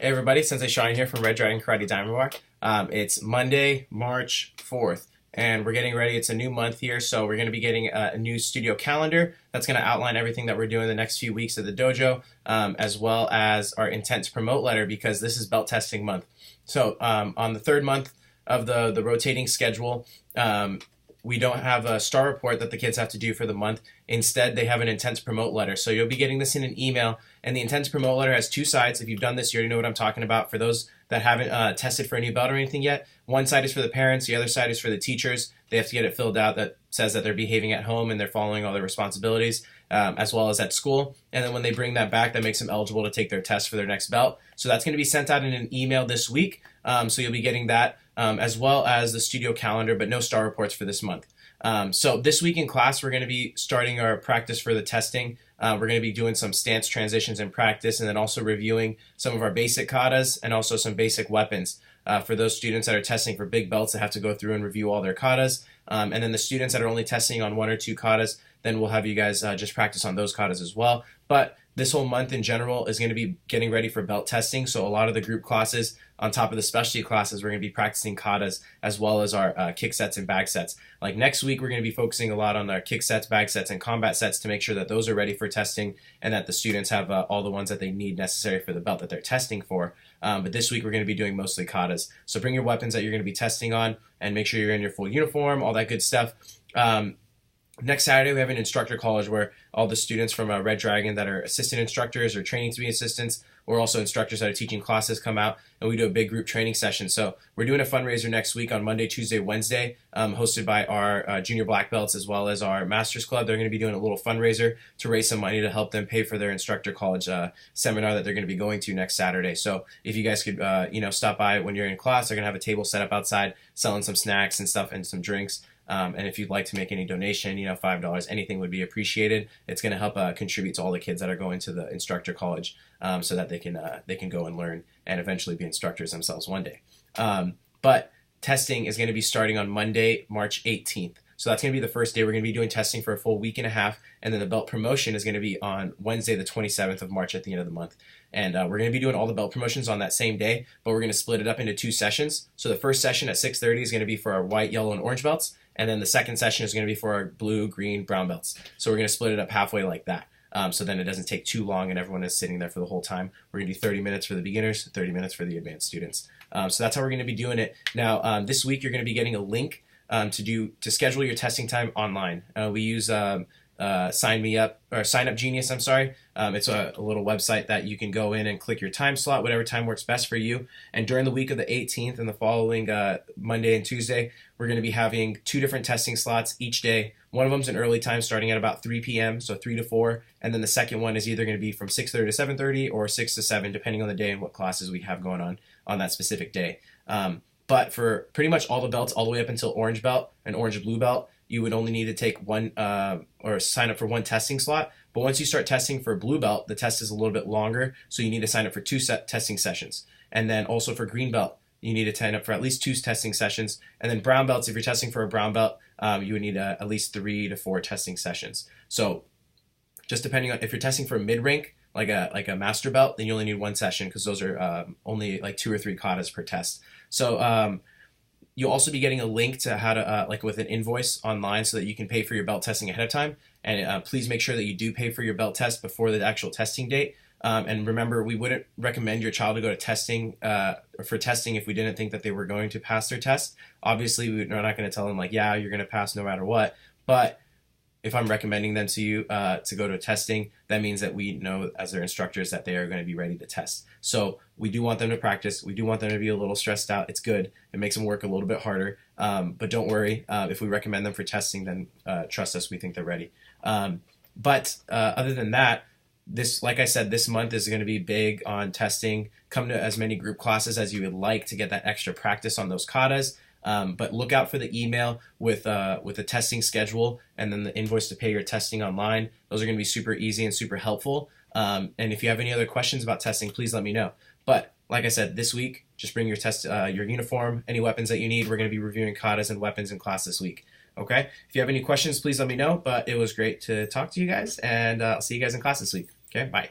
Hey everybody, Sensei Shahin here from Red Dragon Karate Diamond Bar. It's Monday, March 4th, and we're getting ready. It's a new month here, so we're going to be getting a new studio calendar that's going to outline everything that we're doing the next few weeks at the dojo, as well as our intent to promote letter, because this is belt testing month. So on the third month of the rotating schedule, we don't have a star report that the kids have to do for the month. Instead, they have an intent to promote letter. So you'll be getting this in an email, and the intent to promote letter has two sides. If you've done this, you already know what I'm talking about. For those that haven't tested for a new belt or anything yet, one side is for the parents, the other side is for the teachers. They have to get it filled out that says that they're behaving at home and they're following all their responsibilities, as well as at school. And then when they bring that back, that makes them eligible to take their test for their next belt. So that's going to be sent out in an email this week. So you'll be getting that, as well as the studio calendar, but no star reports for this month. So this week in class, we're going to be starting our practice for the testing. We're going to be doing some stance transitions in practice, and then also reviewing some of our basic katas and also some basic weapons. For those students that are testing for big belts, that have to go through and review all their katas. And then the students that are only testing on one or two katas, then we'll have you guys just practice on those katas as well. But this whole month in general is going to be getting ready for belt testing. So a lot of the group classes, on top of the specialty classes, we're going to be practicing katas as well as our kick sets and bag sets. Like next week, we're going to be focusing a lot on our kick sets, bag sets, and combat sets to make sure that those are ready for testing and that the students have all the ones that they need necessary for the belt that they're testing for. But this week, we're going to be doing mostly katas. So bring your weapons that you're going to be testing on and make sure you're in your full uniform, all that good stuff. Next Saturday, we have an instructor college where all the students from Red Dragon that are assistant instructors or training to be assistants, or also instructors that are teaching classes, come out and we do a big group training session. So we're doing a fundraiser next week on Monday, Tuesday, Wednesday, hosted by our junior black belts as well as our Masters Club. They're going to be doing a little fundraiser to raise some money to help them pay for their instructor college seminar that they're going to be going to next Saturday. So if you guys could, stop by when you're in class, they're going to have a table set up outside selling some snacks and stuff and some drinks. And if you'd like to make any donation, $5, anything would be appreciated. It's going to help contribute to all the kids that are going to the instructor college, so that they can go and learn and eventually be instructors themselves one day. But testing is going to be starting on Monday, March 18th. So that's going to be the first day. We're going to be doing testing for a full week and a half, and then the belt promotion is going to be on Wednesday, the 27th of March at the end of the month. And we're going to be doing all the belt promotions on that same day, but we're going to split it up into two sessions. So the first session at 6:30 is going to be for our white, yellow, and orange belts, and then the second session is going to be for our blue, green, brown belts. So we're going to split it up halfway like that. So then it doesn't take too long and everyone is sitting there for the whole time. We're going to do 30 minutes for the beginners, 30 minutes for the advanced students. So that's how we're going to be doing it. Now, this week you're going to be getting a link to schedule your testing time online. We use Sign Up Genius. It's a little website that you can go in and click your time slot, whatever time works best for you. And during the week of the 18th and the following Monday and Tuesday, we're going to be having two different testing slots each day. One of them is an early time starting at about 3 p.m., so 3 to 4. And then the second one is either going to be from 6:30 to 7:30 or 6 to 7, depending on the day and what classes we have going on that specific day. But for pretty much all the belts, all the way up until orange belt and orange blue belt, you would only need to take one or sign up for one testing slot. But once you start testing for blue belt, the test is a little bit longer, so you need to sign up for two testing sessions. And then also for green belt, you need to sign up for at least two testing sessions. And then brown belts, if you're testing for a brown belt, you would need at least 3 to 4 testing sessions. So just depending on if you're testing for a mid-rank, like a master belt, then you only need one session because those are only like 2 or 3 katas per test. So you'll also be getting a link to how to, with an invoice online so that you can pay for your belt testing ahead of time. And please make sure that you do pay for your belt test before the actual testing date. And remember, we wouldn't recommend your child to go to testing for testing if we didn't think that they were going to pass their test. Obviously, we're not going to tell them you're going to pass no matter what. But if I'm recommending them to you to go to testing, that means that we know as their instructors that they are going to be ready to test. So we do want them to practice. We do want them to be a little stressed out. It's good. It makes them work a little bit harder. But don't worry. If we recommend them for testing, then trust us, we think they're ready. But other than that, like I said, this month is going to be big on testing. Come to as many group classes as you would like to get that extra practice on those katas. But look out for the email with the testing schedule and then the invoice to pay your testing online. Those are going to be super easy and super helpful. And if you have any other questions about testing, please let me know. But like I said, this week, just bring your your uniform, any weapons that you need. We're going to be reviewing katas and weapons in class this week. Okay? If you have any questions, please let me know. But it was great to talk to you guys, and I'll see you guys in class this week. Okay? Bye.